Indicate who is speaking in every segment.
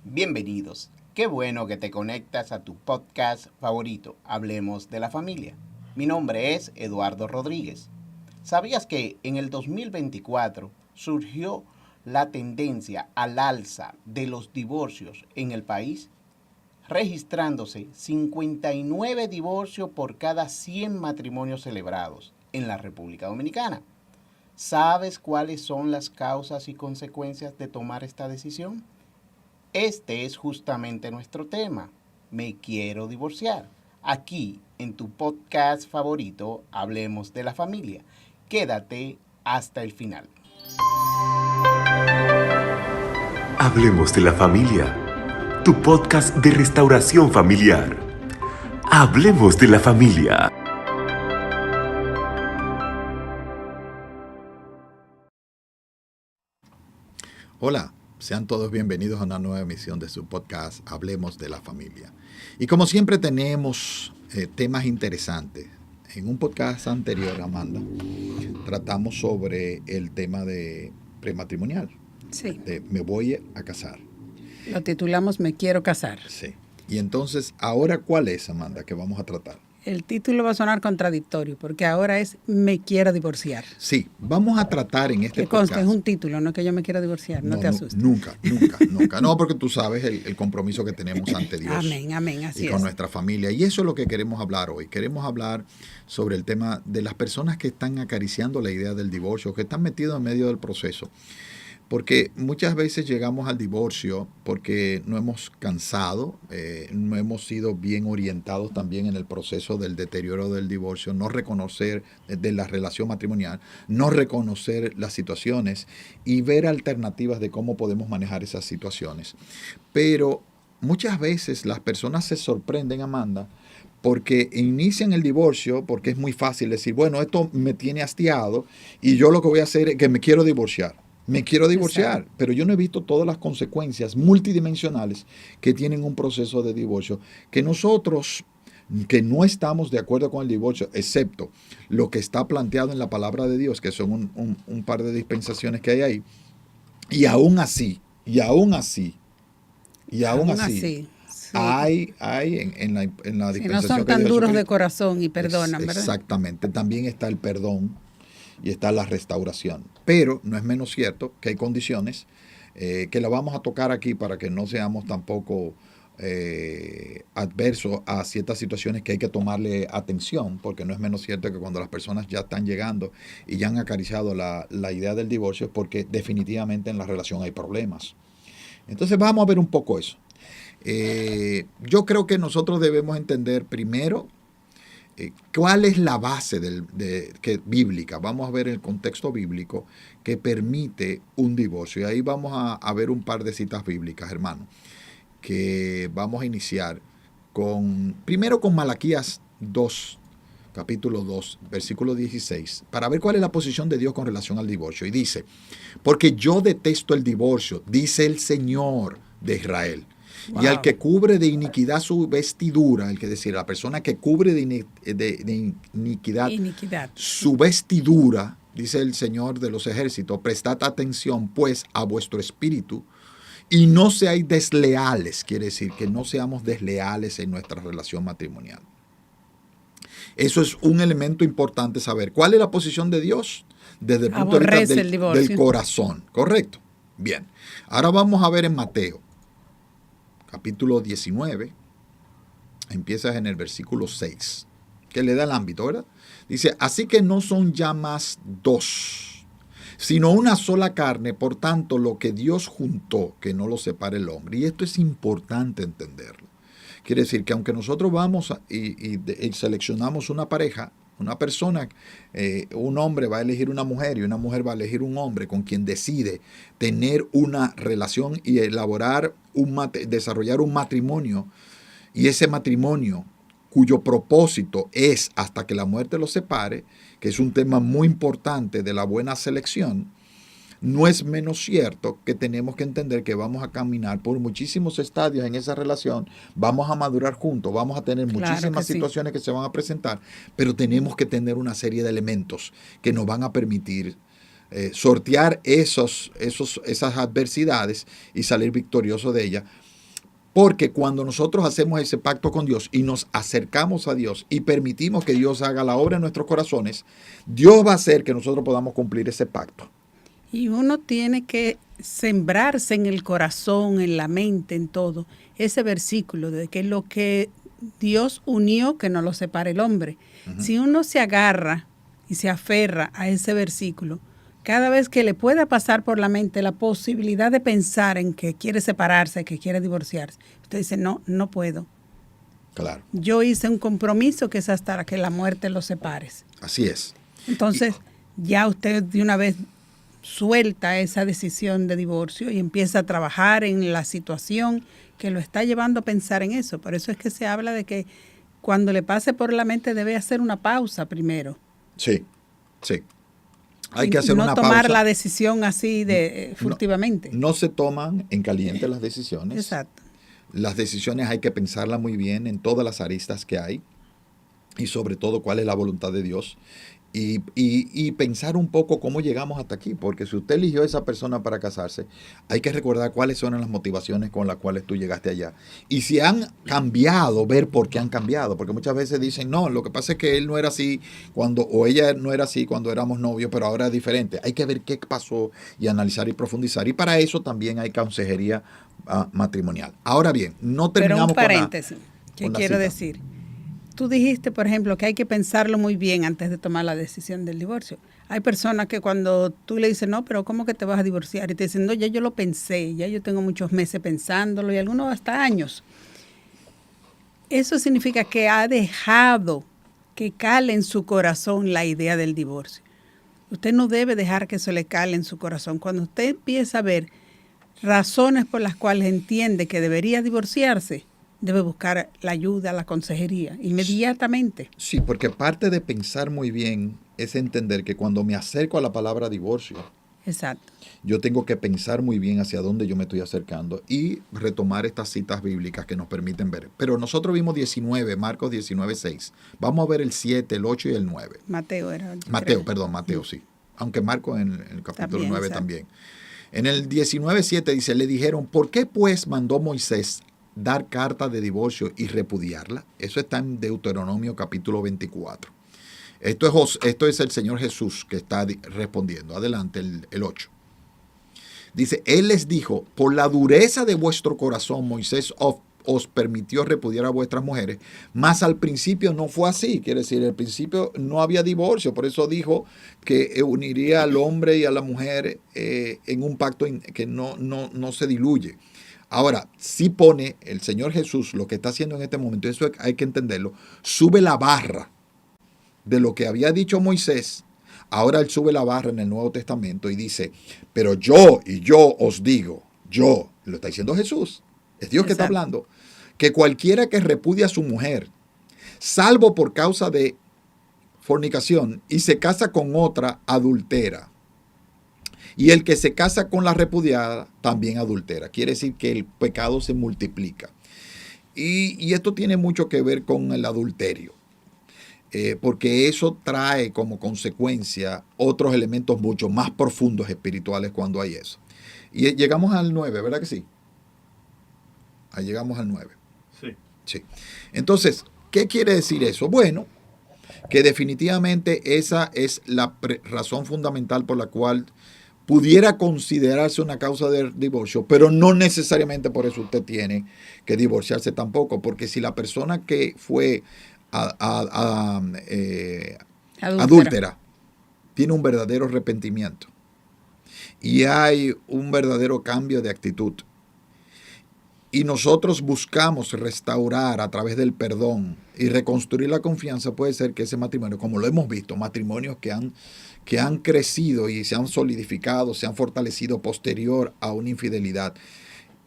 Speaker 1: Bienvenidos. Qué bueno que te conectas a tu podcast favorito, Hablemos de la Familia. Mi nombre es Eduardo Rodríguez. ¿Sabías que en el 2024 surgió la tendencia al alza de los divorcios en el país? Registrándose 59 divorcios por cada 100 matrimonios celebrados en la República Dominicana. ¿Sabes cuáles son las causas y consecuencias de tomar esta decisión? Este es justamente nuestro tema. Me quiero divorciar. Aquí, en tu podcast favorito, Hablemos de la Familia. Quédate hasta el final.
Speaker 2: Hablemos de la Familia, tu podcast de restauración familiar. Hablemos de la Familia.
Speaker 3: Hola, sean todos bienvenidos a una nueva emisión de su podcast Hablemos de la Familia. Y como siempre tenemos temas interesantes. En un podcast anterior, Amanda, tratamos sobre el tema de prematrimonial.
Speaker 4: Sí.
Speaker 3: De me voy a casar.
Speaker 4: Lo titulamos Me quiero casar.
Speaker 3: Sí. Y entonces, ¿ahora cuál es, Amanda, que vamos a tratar?
Speaker 4: El título va a sonar contradictorio porque ahora es Me quiero divorciar.
Speaker 3: Sí, vamos a tratar en este
Speaker 4: Que conste,
Speaker 3: podcast.
Speaker 4: es un título, no que yo me quiera divorciar, no te asustes.
Speaker 3: Nunca. No, porque tú sabes el compromiso que tenemos ante Dios.
Speaker 4: Amén, así
Speaker 3: y con
Speaker 4: es.
Speaker 3: nuestra familia. Y eso es lo que queremos hablar hoy. Queremos hablar sobre el tema de las personas que están acariciando la idea del divorcio, que están metidos en medio del proceso. Porque muchas veces llegamos al divorcio porque no hemos cansado, no hemos sido bien orientados también en el proceso del deterioro del divorcio, no reconocer de la relación matrimonial, no reconocer las situaciones y ver alternativas de cómo podemos manejar esas situaciones. Pero muchas veces las personas se sorprenden, Amanda, porque inician el divorcio, porque es muy fácil decir, bueno, esto me tiene hastiado y yo lo que voy a hacer es que me quiero divorciar. Me quiero divorciar,
Speaker 4: Exacto.
Speaker 3: pero yo no he visto todas las consecuencias multidimensionales que tienen un proceso de divorcio, que nosotros que no estamos de acuerdo con el divorcio, excepto lo que está planteado en la palabra de Dios, que son un par de dispensaciones que hay ahí, y aún así,
Speaker 4: sí.
Speaker 3: hay en la
Speaker 4: Si no
Speaker 3: dispensación
Speaker 4: son
Speaker 3: que
Speaker 4: tan
Speaker 3: dio
Speaker 4: duros de
Speaker 3: Jesucristo.
Speaker 4: corazón y perdonan, ¿verdad?
Speaker 3: Exactamente, también está el perdón y está la restauración. Pero no es menos cierto que hay condiciones que la vamos a tocar aquí para que no seamos tampoco adversos a ciertas situaciones que hay que tomarle atención, porque no es menos cierto que cuando las personas ya están llegando y ya han acariciado la idea del divorcio es porque definitivamente en la relación hay problemas. Entonces vamos a ver un poco eso. Yo creo que nosotros debemos entender primero ¿cuál es la base bíblica? Vamos a ver el contexto bíblico que permite un divorcio. Y ahí vamos a ver un par de citas bíblicas, hermano, que vamos a iniciar primero con Malaquías 2, capítulo 2, versículo 16, para ver cuál es la posición de Dios con relación al divorcio. Y dice, porque yo detesto el divorcio, dice el Señor de Israel. Wow. Y al que cubre de iniquidad su vestidura, es decir, la persona que cubre de iniquidad su vestidura, dice el Señor de los ejércitos, prestad atención pues a vuestro espíritu y no seáis desleales, quiere decir que no seamos desleales en nuestra relación matrimonial. Eso es un elemento importante saber. ¿Cuál es la posición de Dios? Desde el punto de vista del corazón, ¿correcto? Bien, ahora vamos a ver en Mateo. Capítulo 19, empiezas en el versículo 6, que le da el ámbito, ¿verdad? Dice, así que no son ya más dos, sino una sola carne, por tanto, lo que Dios juntó, que no lo separe el hombre. Y esto es importante entenderlo. Quiere decir que aunque nosotros vamos y seleccionamos una pareja, una persona, un hombre va a elegir una mujer y una mujer va a elegir un hombre con quien decide tener una relación y desarrollar un matrimonio. Y ese matrimonio cuyo propósito es hasta que la muerte los separe, que es un tema muy importante de la buena selección, no es menos cierto que tenemos que entender que vamos a caminar por muchísimos estadios en esa relación, vamos a madurar juntos, vamos a tener muchísimas situaciones que se van a presentar, pero tenemos que tener una serie de elementos que nos van a permitir sortear esas adversidades y salir victoriosos de ellas, Porque cuando nosotros hacemos ese pacto con Dios y nos acercamos a Dios y permitimos que Dios haga la obra en nuestros corazones, Dios va a hacer que nosotros podamos cumplir ese pacto.
Speaker 4: Y uno tiene que sembrarse en el corazón, en la mente, en todo, ese versículo de que lo que Dios unió, que no lo separe el hombre. Uh-huh. Si uno se agarra y se aferra a ese versículo, cada vez que le pueda pasar por la mente la posibilidad de pensar en que quiere separarse, que quiere divorciarse, usted dice, no, no puedo.
Speaker 3: Claro.
Speaker 4: Yo hice un compromiso que es hasta que la muerte los separe.
Speaker 3: Así es.
Speaker 4: Entonces, ya usted de una vez suelta esa decisión de divorcio y empieza a trabajar en la situación que lo está llevando a pensar en eso. Por eso es que se habla de que cuando le pase por la mente debe hacer una pausa primero.
Speaker 3: Sí, sí. Hay que hacer una pausa.
Speaker 4: No tomar la decisión así de furtivamente.
Speaker 3: No se toman en caliente las decisiones.
Speaker 4: Exacto.
Speaker 3: Las decisiones hay que pensarlas muy bien en todas las aristas que hay y sobre todo cuál es la voluntad de Dios. Y pensar un poco cómo llegamos hasta aquí, porque si usted eligió a esa persona para casarse, hay que recordar cuáles son las motivaciones con las cuales tú llegaste allá. Y si han cambiado, ver por qué han cambiado, porque muchas veces dicen, no, lo que pasa es que él no era así o ella no era así cuando éramos novios, pero ahora es diferente. Hay que ver qué pasó y analizar y profundizar. Y para eso también hay consejería matrimonial. Ahora bien, no terminamos con
Speaker 4: Pero un paréntesis, que quiero decir. Tú dijiste, por ejemplo, que hay que pensarlo muy bien antes de tomar la decisión del divorcio. Hay personas que cuando tú le dices, no, pero ¿cómo que te vas a divorciar? Y te dicen, no, ya yo lo pensé, ya yo tengo muchos meses pensándolo y algunos hasta años. Eso significa que ha dejado que cale en su corazón la idea del divorcio. Usted no debe dejar que eso le cale en su corazón. Cuando usted empieza a ver razones por las cuales entiende que debería divorciarse, debe buscar la ayuda, la consejería, inmediatamente.
Speaker 3: Sí, porque parte de pensar muy bien es entender que cuando me acerco a la palabra divorcio,
Speaker 4: exacto,
Speaker 3: yo tengo que pensar muy bien hacia dónde yo me estoy acercando y retomar estas citas bíblicas que nos permiten ver. Pero nosotros vimos 19, Marcos 19:6. Vamos a ver el 7, el 8 y el 9.
Speaker 4: Mateo,
Speaker 3: sí. Aunque Marcos en el capítulo 9 también. En el 19:7 dice, le dijeron, ¿por qué pues mandó Moisés dar carta de divorcio y repudiarla? Eso está en Deuteronomio capítulo 24. Esto es el Señor Jesús que está respondiendo. Adelante, el 8. Dice, Él les dijo, por la dureza de vuestro corazón, Moisés os permitió repudiar a vuestras mujeres, mas al principio no fue así. Quiere decir, al principio no había divorcio, por eso dijo que uniría al hombre y a la mujer en un pacto que no se diluye. Ahora, sí pone el Señor Jesús, lo que está haciendo en este momento, eso hay que entenderlo, sube la barra de lo que había dicho Moisés. Ahora él sube la barra en el Nuevo Testamento y dice, pero yo os digo, yo, lo está diciendo Jesús, es Dios que está hablando, que cualquiera que repudie a su mujer, salvo por causa de fornicación, y se casa con otra, adultera. Y el que se casa con la repudiada también adultera. Quiere decir que el pecado se multiplica. Y esto tiene mucho que ver con el adulterio. Porque eso trae como consecuencia otros elementos mucho más profundos espirituales cuando hay eso. Y llegamos al 9, ¿verdad que sí? Ahí llegamos al 9. Sí. Entonces, ¿qué quiere decir eso? Bueno, que definitivamente esa es la razón fundamental por la cual pudiera considerarse una causa de divorcio, pero no necesariamente por eso usted tiene que divorciarse tampoco, porque si la persona que fue adúltera tiene un verdadero arrepentimiento y hay un verdadero cambio de actitud, y nosotros buscamos restaurar a través del perdón y reconstruir la confianza, puede ser que ese matrimonio, como lo hemos visto, matrimonios que han crecido y se han solidificado, se han fortalecido posterior a una infidelidad.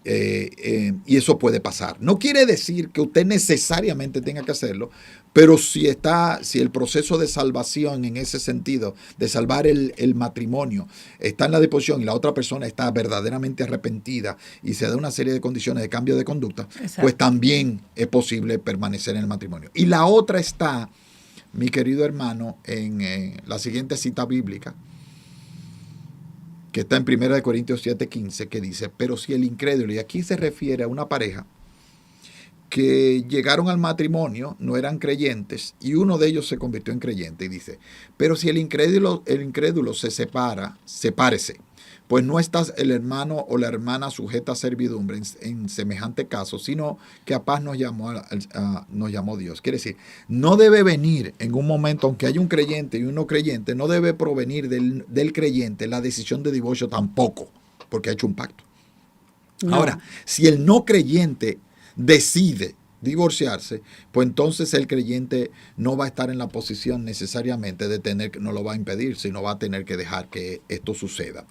Speaker 3: Y eso puede pasar. No quiere decir que usted necesariamente tenga que hacerlo, pero si el proceso de salvación en ese sentido, de salvar el matrimonio, está en la disposición y la otra persona está verdaderamente arrepentida y se da una serie de condiciones de cambio de conducta, exacto, pues también es posible permanecer en el matrimonio. Y la otra está, mi querido hermano, en la siguiente cita bíblica, que está en 1 Corintios 7:15, que dice, pero si el incrédulo, y aquí se refiere a una pareja que llegaron al matrimonio, no eran creyentes, y uno de ellos se convirtió en creyente y dice, pero si el incrédulo se separa, sepárese, pues no estás el hermano o la hermana sujeta a servidumbre en semejante caso, sino que a paz nos llamó Dios. Quiere decir, no debe venir en un momento, aunque haya un creyente y un no creyente, no debe provenir del creyente la decisión de divorcio tampoco, porque ha hecho un pacto. No. Ahora, si el no creyente decide divorciarse, pues entonces el creyente no va a estar en la posición necesariamente de no lo va a impedir, sino va a tener que dejar que esto suceda.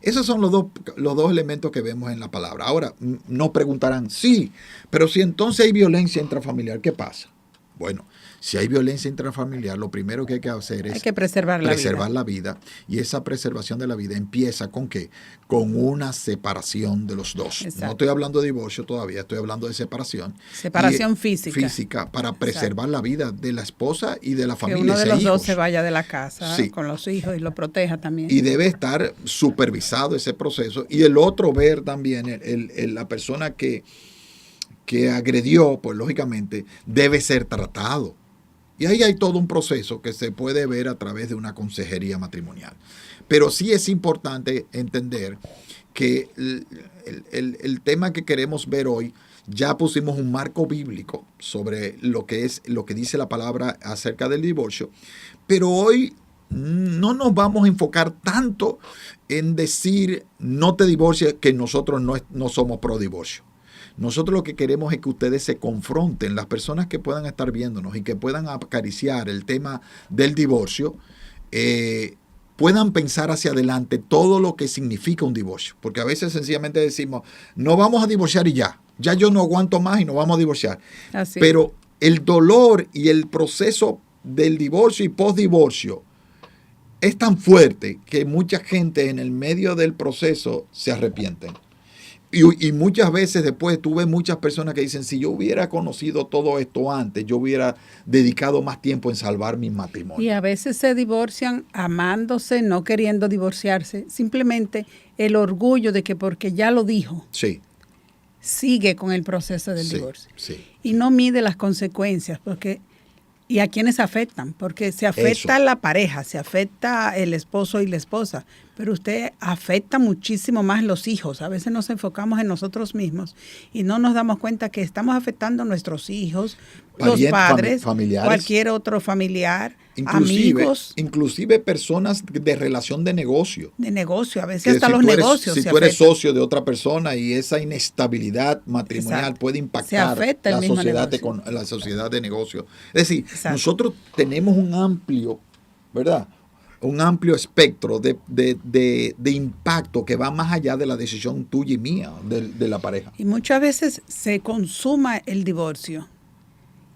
Speaker 3: Esos son los dos elementos que vemos en la palabra. Ahora, nos preguntarán, sí, pero si entonces hay violencia intrafamiliar, ¿qué pasa? Bueno, si hay violencia intrafamiliar, lo primero que hay que hacer es
Speaker 4: preservar
Speaker 3: la vida. Y esa preservación de la vida empieza ¿con qué? Con una separación de los dos. Exacto. No estoy hablando de divorcio todavía, estoy hablando de separación.
Speaker 4: Separación física.
Speaker 3: Física, para preservar la vida de la esposa y de la familia.
Speaker 4: Que uno de los dos se vaya de la casa con los hijos y lo proteja también.
Speaker 3: Y debe estar supervisado ese proceso. Y el otro ver también, la persona que agredió, pues lógicamente debe ser tratado. Y ahí hay todo un proceso que se puede ver a través de una consejería matrimonial. Pero sí es importante entender que el tema que queremos ver hoy, ya pusimos un marco bíblico sobre lo que dice la palabra acerca del divorcio, pero hoy no nos vamos a enfocar tanto en decir no te divorcies, que nosotros no somos pro divorcio. Nosotros lo que queremos es que ustedes se confronten, las personas que puedan estar viéndonos y que puedan acariciar el tema del divorcio, puedan pensar hacia adelante todo lo que significa un divorcio. Porque a veces sencillamente decimos, no vamos a divorciar y ya yo no aguanto más y nos vamos a divorciar.
Speaker 4: Así.
Speaker 3: Pero el dolor y el proceso del divorcio y postdivorcio es tan fuerte que mucha gente en el medio del proceso se arrepienten. Y muchas veces después tuve muchas personas que dicen, si yo hubiera conocido todo esto antes, yo hubiera dedicado más tiempo en salvar mi matrimonio.
Speaker 4: Y a veces se divorcian amándose, no queriendo divorciarse. Simplemente el orgullo de que porque ya lo dijo,
Speaker 3: sí,
Speaker 4: sigue con el proceso del divorcio.
Speaker 3: Sí.
Speaker 4: Y no mide las consecuencias, y a quienes afectan, porque se afecta a la pareja, se afecta el esposo y la esposa, pero usted afecta muchísimo más los hijos. A veces nos enfocamos en nosotros mismos y no nos damos cuenta que estamos afectando a nuestros hijos, los padres, familiares, cualquier otro familiar, amigos.
Speaker 3: Inclusive personas de relación de negocio.
Speaker 4: De negocio, a veces hasta los negocios.
Speaker 3: Si tú eres socio de otra persona y esa inestabilidad matrimonial
Speaker 4: Exacto.
Speaker 3: puede impactar la sociedad de negocio. Es decir,
Speaker 4: Exacto.
Speaker 3: Nosotros tenemos un amplio, ¿verdad? Un amplio espectro de impacto que va más allá de la decisión tuya y mía de la pareja.
Speaker 4: Y muchas veces se consuma el divorcio.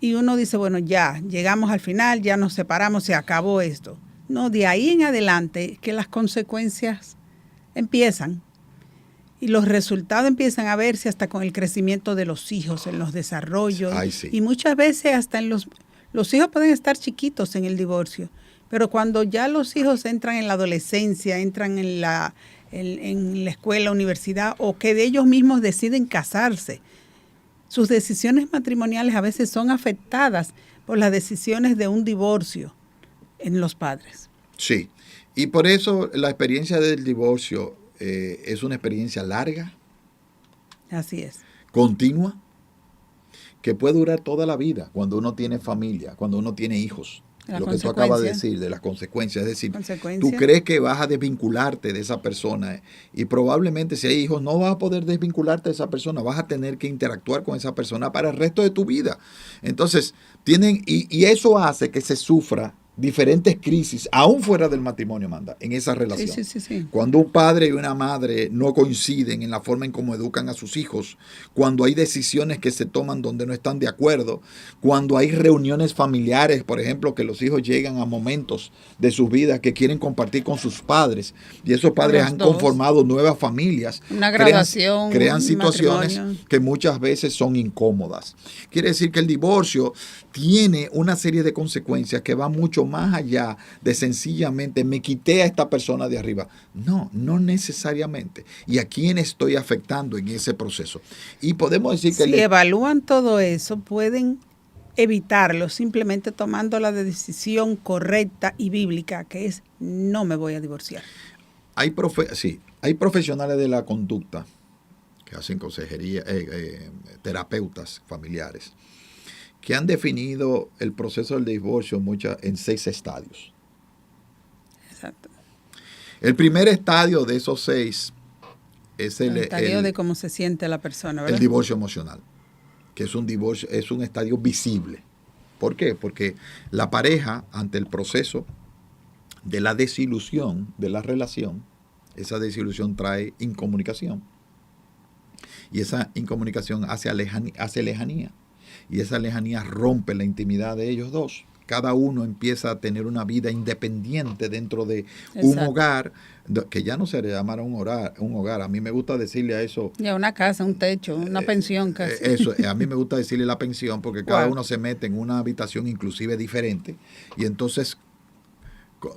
Speaker 4: Y uno dice, bueno, ya, llegamos al final, ya nos separamos, se acabó esto. No, de ahí en adelante que las consecuencias empiezan. Y los resultados empiezan a verse hasta con el crecimiento de los hijos, en los desarrollos.
Speaker 3: Ay, sí.
Speaker 4: Y muchas veces hasta en los hijos pueden estar chiquitos en el divorcio. Pero cuando ya los hijos entran en la adolescencia, entran en la escuela, universidad, o que de ellos mismos deciden casarse, sus decisiones matrimoniales a veces son afectadas por las decisiones de un divorcio en los padres.
Speaker 3: Sí, y por eso la experiencia del divorcio es una experiencia larga.
Speaker 4: Así es.
Speaker 3: Continua, que puede durar toda la vida cuando uno tiene familia, cuando uno tiene hijos. Lo que tú acabas de decir, de las consecuencias. Es decir, tú crees que vas a desvincularte de esa persona y probablemente si hay hijos no vas a poder desvincularte de esa persona, vas a tener que interactuar con esa persona para el resto de tu vida. Entonces, y eso hace que se sufra diferentes crisis, aún fuera del matrimonio, Amanda, en esa relación.
Speaker 4: Sí.
Speaker 3: Cuando un padre y una madre no coinciden en la forma en cómo educan a sus hijos, cuando hay decisiones que se toman donde no están de acuerdo, cuando hay reuniones familiares, por ejemplo, que los hijos llegan a momentos de sus vidas que quieren compartir con sus padres y esos padres han conformado nuevas familias,
Speaker 4: una graduación,
Speaker 3: crean situaciones
Speaker 4: matrimonio,
Speaker 3: que muchas veces son incómodas. Quiere decir que el divorcio tiene una serie de consecuencias que van mucho más allá de sencillamente me quité a esta persona de arriba. No, no necesariamente. ¿Y a quién estoy afectando en ese proceso? Y podemos decir que...
Speaker 4: Si evalúan todo eso, pueden evitarlo simplemente tomando la decisión correcta y bíblica, que es no me voy a divorciar.
Speaker 3: Hay profesionales de la conducta que hacen consejería, terapeutas familiares, que han definido el proceso del divorcio en 6 estadios.
Speaker 4: Exacto.
Speaker 3: El primer estadio de esos 6 es el
Speaker 4: estadio de cómo se siente la persona, ¿verdad?
Speaker 3: El divorcio emocional, que es un divorcio, es un estadio visible. ¿Por qué? Porque la pareja, ante el proceso de la desilusión de la relación, esa desilusión trae incomunicación. Y esa incomunicación hace lejanía. Y esa lejanía rompe la intimidad de ellos dos. Cada uno empieza a tener una vida independiente dentro de un hogar, que ya no se le llamará un hogar. A mí me gusta decirle a eso...
Speaker 4: Ya una casa, un techo, una pensión casi.
Speaker 3: Eso, a mí me gusta decirle la pensión porque cada uno se mete en una habitación inclusive diferente. Y entonces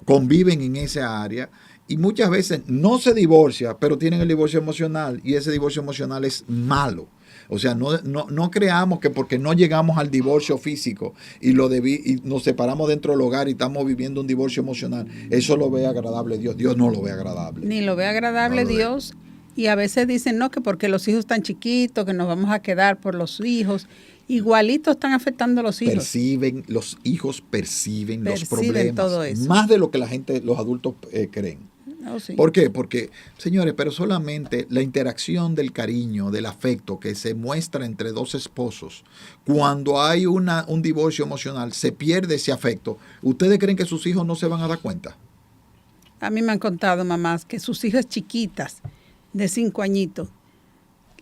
Speaker 3: conviven en esa área. Y muchas veces no se divorcia, pero tienen el divorcio emocional y ese divorcio emocional es malo. O sea, no creamos que porque no llegamos al divorcio físico y nos separamos dentro del hogar y estamos viviendo un divorcio emocional, eso lo ve agradable Dios. Dios no lo ve agradable.
Speaker 4: Ni lo ve agradable Dios. Y a veces dicen, no, que porque los hijos están chiquitos, que nos vamos a quedar por los hijos. Igualito están afectando a los hijos.
Speaker 3: Los hijos perciben los problemas.
Speaker 4: Todo eso.
Speaker 3: Más de lo que los adultos creen.
Speaker 4: Oh, sí.
Speaker 3: ¿Por qué? Porque, señores, pero solamente la interacción del cariño, del afecto que se muestra entre dos esposos, cuando hay un divorcio emocional, se pierde ese afecto. ¿Ustedes creen que sus hijos no se van a dar cuenta?
Speaker 4: A mí me han contado mamás que sus hijas chiquitas, de 5 añitos,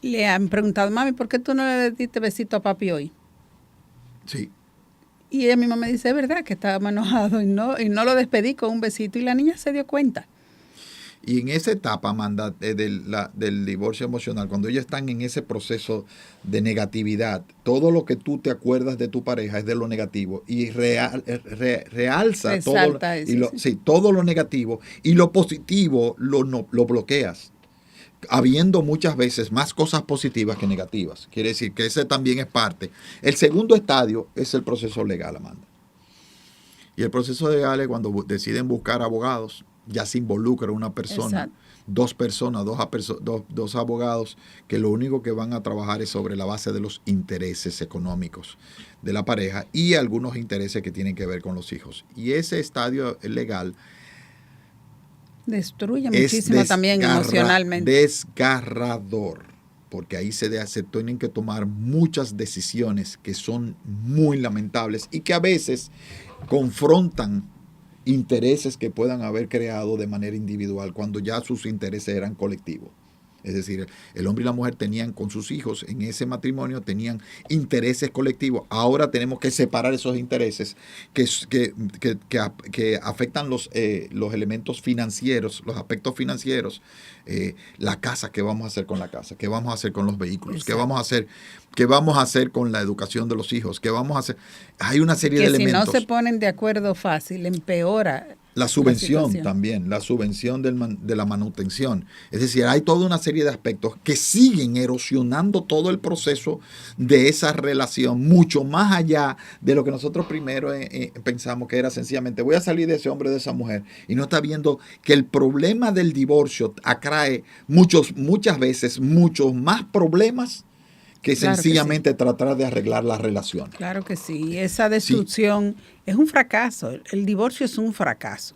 Speaker 4: le han preguntado, mami, ¿por qué tú no le diste besito a papi hoy?
Speaker 3: Sí.
Speaker 4: Y ella misma me dice, es verdad que estaba enojado y no lo despedí con un besito. Y la niña se dio cuenta.
Speaker 3: Y en esa etapa, Amanda, del divorcio emocional, cuando ellos están en ese proceso de negatividad, todo lo que tú te acuerdas de tu pareja es de lo negativo y realza todo lo negativo y lo positivo lo bloqueas, habiendo muchas veces más cosas positivas que negativas. Quiere decir que ese también es parte. El segundo estadio es el proceso legal, Amanda. Y el proceso legal es cuando deciden buscar abogados. Ya se involucra una persona,
Speaker 4: exacto,
Speaker 3: dos abogados que lo único que van a trabajar es sobre la base de los intereses económicos de la pareja y algunos intereses que tienen que ver con los hijos. Y ese estadio legal
Speaker 4: destruye muchísimo también emocionalmente.
Speaker 3: Desgarrador, porque ahí se tienen que tomar muchas decisiones que son muy lamentables y que a veces confrontan intereses que puedan haber creado de manera individual cuando ya sus intereses eran colectivos. Es decir, el hombre y la mujer tenían con sus hijos en ese matrimonio, tenían intereses colectivos. Ahora tenemos que separar esos intereses que afectan los elementos financieros, los aspectos financieros, la casa, ¿qué vamos a hacer con la casa? ¿Qué vamos a hacer con los vehículos? ¿Qué vamos a hacer con la educación de los hijos? ¿Qué vamos a hacer? Hay una serie de elementos.
Speaker 4: Si no se ponen de acuerdo fácil, empeora.
Speaker 3: La subvención también, la subvención de la manutención. Es decir, hay toda una serie de aspectos que siguen erosionando todo el proceso de esa relación, mucho más allá de lo que nosotros primero pensamos que era sencillamente voy a salir de ese hombre, de esa mujer, y no está viendo que el problema del divorcio atrae muchas veces muchos más problemas que sencillamente tratar de arreglar la relación.
Speaker 4: Claro que sí. Esa destrucción es un fracaso. El divorcio es un fracaso.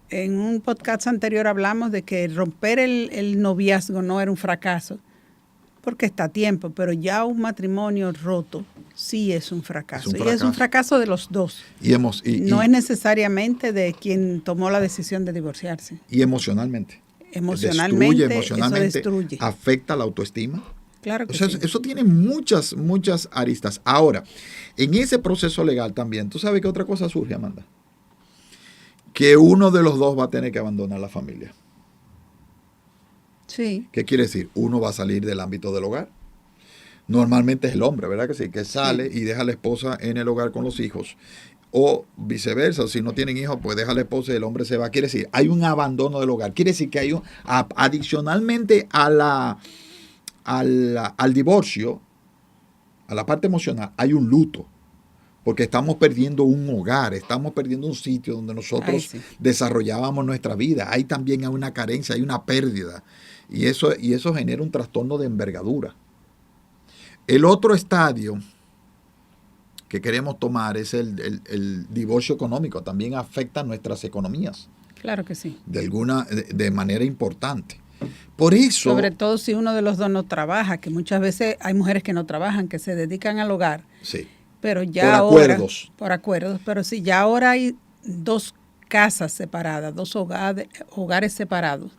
Speaker 4: En un podcast anterior hablamos de que romper el noviazgo no era un fracaso, porque está a tiempo, pero ya un matrimonio roto sí es un fracaso. Y es un fracaso de los dos. No es necesariamente de quien tomó la decisión de divorciarse.
Speaker 3: Y emocionalmente.
Speaker 4: Emocionalmente,
Speaker 3: eso destruye. Afecta la autoestima.
Speaker 4: Claro que
Speaker 3: sí. Eso tiene muchas aristas. Ahora, en ese proceso legal también, ¿tú sabes qué otra cosa surge, Amanda? Que uno de los dos va a tener que abandonar la familia.
Speaker 4: Sí.
Speaker 3: ¿Qué quiere decir? Uno va a salir del ámbito del hogar. Normalmente es el hombre, ¿verdad que sí? Que sale y deja a la esposa en el hogar con los hijos. o viceversa, o si no tienen hijos, pues deja a la esposa y el hombre se va. Quiere decir, hay un abandono del hogar. Quiere decir que hay adicionalmente al divorcio, a la parte emocional, hay un luto. Porque estamos perdiendo un hogar, estamos perdiendo un sitio donde nosotros desarrollábamos nuestra vida. Ahí también hay una carencia, hay una pérdida. Y eso genera un trastorno de envergadura. El otro estadio que queremos tomar es el divorcio económico. También afecta nuestras economías.
Speaker 4: Claro que sí.
Speaker 3: De manera importante. Por eso,
Speaker 4: sobre todo si uno de los dos no trabaja, que muchas veces hay mujeres que no trabajan, que se dedican al hogar.
Speaker 3: Sí.
Speaker 4: Pero ya por acuerdos. Pero si ya ahora hay 2 casas separadas, 2 hogares separados,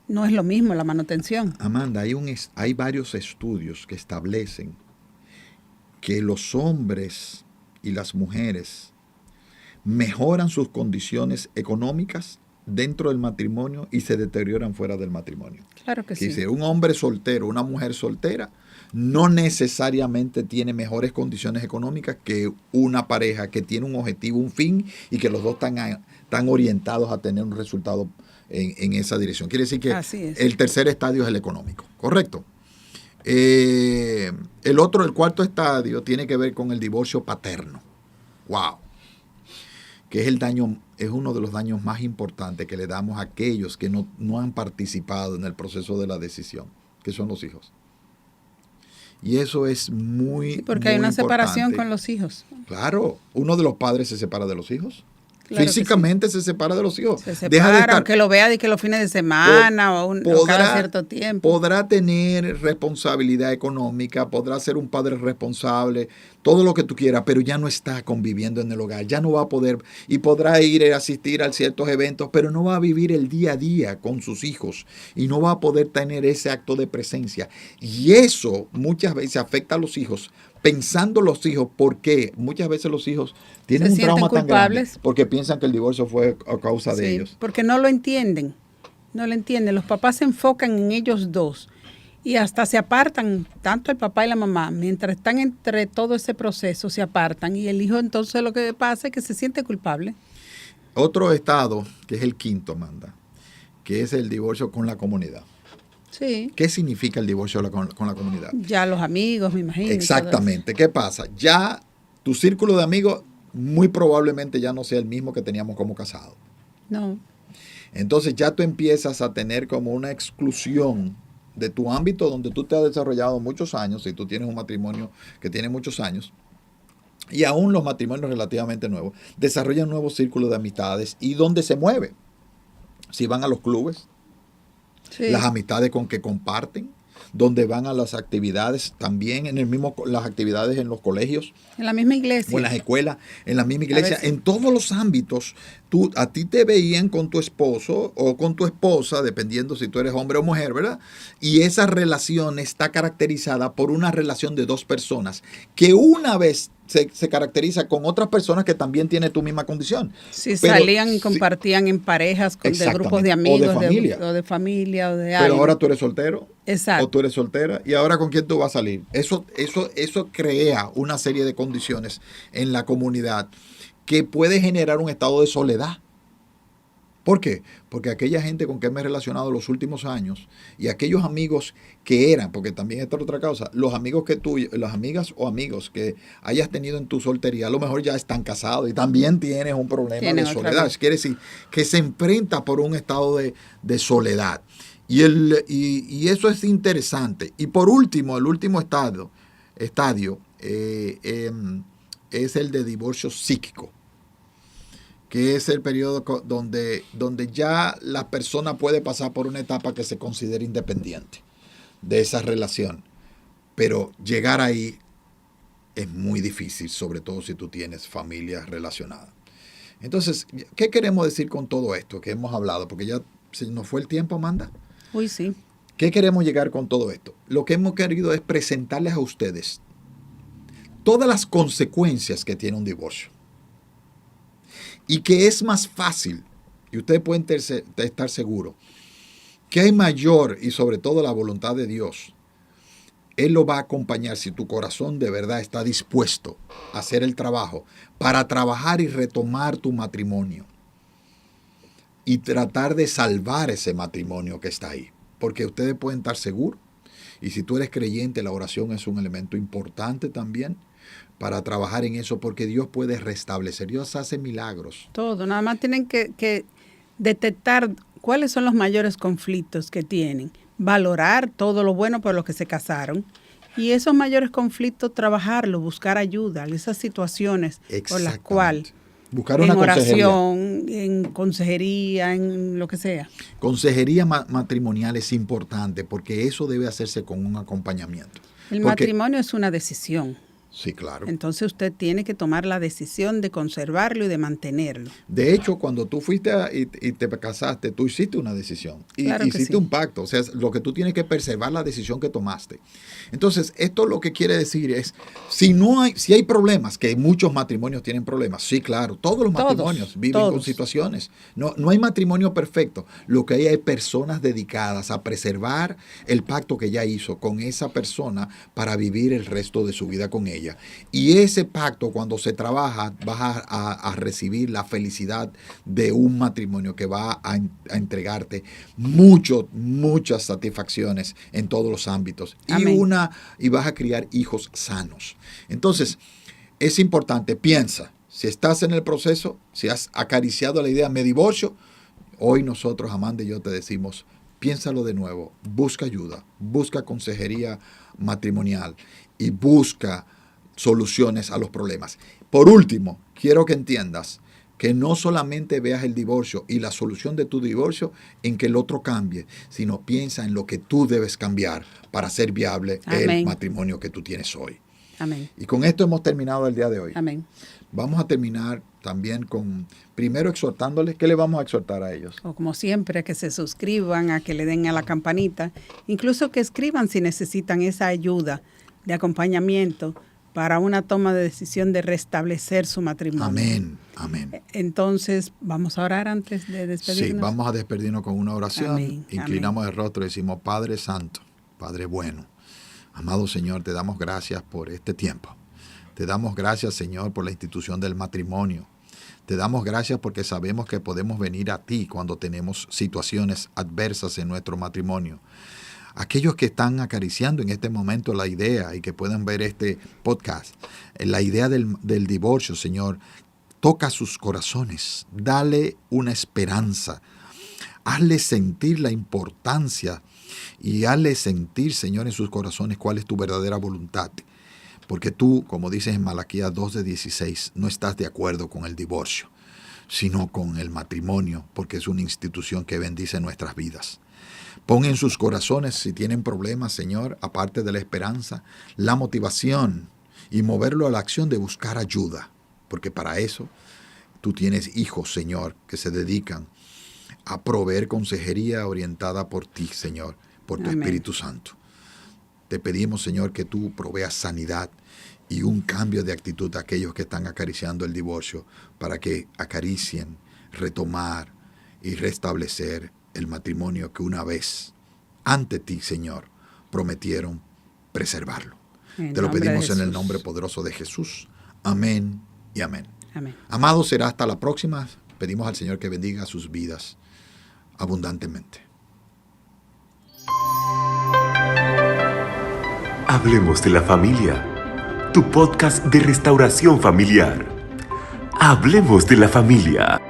Speaker 4: no es lo mismo la manutención.
Speaker 3: Amanda, hay varios estudios que establecen que los hombres y las mujeres mejoran sus condiciones económicas dentro del matrimonio y se deterioran fuera del matrimonio.
Speaker 4: Claro que sí.
Speaker 3: Dice, un hombre soltero, una mujer soltera, no necesariamente tiene mejores condiciones económicas que una pareja que tiene un objetivo, un fin, y que los dos están orientados a tener un resultado en esa dirección. Quiere decir que el tercer estadio es el económico, ¿correcto? El cuarto estadio tiene que ver con el divorcio paterno. ¡Wow! Que es uno de los daños más importantes que le damos a aquellos que no han participado en el proceso de la decisión, que son los hijos. Y eso es muy
Speaker 4: porque
Speaker 3: muy
Speaker 4: hay una
Speaker 3: importante.
Speaker 4: Separación con los hijos.
Speaker 3: Claro, uno de los padres se separa de los hijos. Claro, físicamente se separa de los hijos.
Speaker 4: Se separa, aunque lo vea de que los fines de semana o cada cierto tiempo.
Speaker 3: Podrá tener responsabilidad económica, podrá ser un padre responsable, todo lo que tú quieras, pero ya no está conviviendo en el hogar, ya no va a poder, y podrá ir a asistir a ciertos eventos, pero no va a vivir el día a día con sus hijos y no va a poder tener ese acto de presencia. Y eso muchas veces afecta a los hijos, pensando los hijos, porque muchas veces los hijos tienen un trauma tan grande porque piensan que el divorcio fue a causa de ellos.
Speaker 4: Porque no lo entienden, Los papás se enfocan en ellos dos y hasta se apartan, tanto el papá y la mamá, mientras están entre todo ese proceso, se apartan y el hijo entonces lo que pasa es que se siente culpable.
Speaker 3: Otro estado, que es el quinto, Amanda, que es el divorcio con la comunidad.
Speaker 4: Sí.
Speaker 3: ¿Qué significa el divorcio con la comunidad?
Speaker 4: Ya los amigos, me imagino.
Speaker 3: Exactamente. ¿Qué pasa? Ya tu círculo de amigos muy probablemente ya no sea el mismo que teníamos como casados.
Speaker 4: No.
Speaker 3: Entonces ya tú empiezas a tener como una exclusión de tu ámbito donde tú te has desarrollado muchos años, si tú tienes un matrimonio que tiene muchos años, y aún los matrimonios relativamente nuevos, desarrollan nuevos círculos de amistades y donde se mueve. Si van a los clubes, las amistades con que comparten, donde van a las actividades también, las actividades en los colegios.
Speaker 4: En la misma iglesia.
Speaker 3: O en las escuelas, en la misma iglesia. En todos los ámbitos, a ti te veían con tu esposo o con tu esposa, dependiendo si tú eres hombre o mujer, ¿verdad? Y esa relación está caracterizada por una relación de 2 personas que una vez se caracteriza con otras personas que también tienen tu misma condición.
Speaker 4: Sí, salían y compartían en parejas de grupos de amigos,
Speaker 3: o de
Speaker 4: familia o de
Speaker 3: algo. Pero ahora tú eres soltero.
Speaker 4: Exacto.
Speaker 3: O tú eres soltera. ¿Y ahora con quién tú vas a salir? Eso crea una serie de condiciones en la comunidad que puede generar un estado de soledad. ¿Por qué? Porque aquella gente con que me he relacionado los últimos años y aquellos amigos que eran, porque también está otra causa, los amigos que tú, las amigas o amigos que hayas tenido en tu soltería, a lo mejor ya están casados y también tienes un problema de soledad. Quiere decir que se enfrenta por un estado de soledad. Y eso es interesante. Y por último, el último estadio es el de divorcio psíquico, que es el periodo donde ya la persona puede pasar por una etapa que se considera independiente de esa relación. Pero llegar ahí es muy difícil, sobre todo si tú tienes familias relacionadas. Entonces, ¿qué queremos decir con todo esto que hemos hablado? Porque ya se nos fue el tiempo, Amanda.
Speaker 4: Uy, sí.
Speaker 3: ¿Qué queremos llegar con todo esto? Lo que hemos querido es presentarles a ustedes todas las consecuencias que tiene un divorcio. Y que es más fácil, y ustedes pueden estar seguros, que hay mayor y sobre todo la voluntad de Dios Él lo va a acompañar si tu corazón de verdad está dispuesto a hacer el trabajo para trabajar y retomar tu matrimonio y tratar de salvar ese matrimonio que está ahí. Porque ustedes pueden estar seguros, y si tú eres creyente, la oración es un elemento importante también para trabajar en eso, porque Dios puede restablecer. Dios hace milagros.
Speaker 4: Todo, nada más tienen que detectar cuáles son los mayores conflictos que tienen, valorar todo lo bueno por lo que se casaron y esos mayores conflictos trabajarlo, buscar ayuda, esas situaciones por las cuales
Speaker 3: buscar
Speaker 4: en
Speaker 3: una
Speaker 4: oración, en consejería, en lo que sea.
Speaker 3: Consejería matrimonial es importante porque eso debe hacerse con un acompañamiento.
Speaker 4: El matrimonio es una decisión.
Speaker 3: Sí, claro.
Speaker 4: Entonces usted tiene que tomar la decisión de conservarlo y de mantenerlo.
Speaker 3: De hecho, cuando tú fuiste y te casaste, tú hiciste una decisión.
Speaker 4: Claro
Speaker 3: hiciste
Speaker 4: sí.
Speaker 3: un pacto. O sea, lo que tú tienes que preservar la decisión que tomaste. Entonces, esto lo que quiere decir es, si hay problemas, que muchos matrimonios tienen problemas, sí, claro, todos los matrimonios viven con situaciones. No hay matrimonio perfecto. Lo que hay personas dedicadas a preservar el pacto que ya hizo con esa persona para vivir el resto de su vida con ella. Y ese pacto, cuando se trabaja, vas a recibir la felicidad de un matrimonio que va a entregarte muchas satisfacciones en todos los ámbitos. Y vas a criar hijos sanos. Entonces, es importante, piensa, si estás en el proceso, si has acariciado la idea, me divorcio, hoy nosotros, Amanda y yo, te decimos, piénsalo de nuevo, busca ayuda, busca consejería matrimonial y busca soluciones a los problemas. Por último, quiero que entiendas que no solamente veas el divorcio y la solución de tu divorcio en que el otro cambie, sino piensa en lo que tú debes cambiar para hacer viable el matrimonio que tú tienes hoy.
Speaker 4: Amén.
Speaker 3: Y con esto hemos terminado el día de hoy.
Speaker 4: Amén.
Speaker 3: Vamos a terminar también primero exhortándoles. ¿Qué le vamos a exhortar a ellos?
Speaker 4: O como siempre, que se suscriban, a que le den a la campanita, incluso que escriban si necesitan esa ayuda de acompañamiento para una toma de decisión de restablecer su matrimonio.
Speaker 3: Amén, amén.
Speaker 4: Entonces, ¿vamos a orar antes de despedirnos?
Speaker 3: Sí, vamos a despedirnos con una oración.
Speaker 4: Amén,
Speaker 3: Inclinamos
Speaker 4: amén.
Speaker 3: el rostro y decimos, Padre Santo, Padre bueno, amado Señor, te damos gracias por este tiempo. Te damos gracias, Señor, por la institución del matrimonio. Te damos gracias porque sabemos que podemos venir a ti cuando tenemos situaciones adversas en nuestro matrimonio. Aquellos que están acariciando en este momento la idea y que puedan ver este podcast, la idea del divorcio, Señor, toca sus corazones, dale una esperanza, hazle sentir la importancia y hazle sentir, Señor, en sus corazones cuál es tu verdadera voluntad. Porque tú, como dices en Malaquías 2:16, no estás de acuerdo con el divorcio, sino con el matrimonio, porque es una institución que bendice nuestras vidas. Pon en sus corazones, si tienen problemas, Señor, aparte de la esperanza, la motivación y moverlo a la acción de buscar ayuda. Porque para eso tú tienes hijos, Señor, que se dedican a proveer consejería orientada por ti, Señor, por tu
Speaker 4: Amén.
Speaker 3: Espíritu Santo. Te pedimos, Señor, que tú proveas sanidad y un cambio de actitud a aquellos que están acariciando el divorcio para que acaricien, retomar y restablecer el matrimonio que una vez ante ti, Señor, prometieron preservarlo. Te lo pedimos en el nombre poderoso de Jesús. Amén y amén.
Speaker 4: Amén.
Speaker 3: Amados, será hasta la próxima. Pedimos al Señor que bendiga sus vidas abundantemente.
Speaker 2: Hablemos de la familia, tu podcast de restauración familiar. Hablemos de la familia.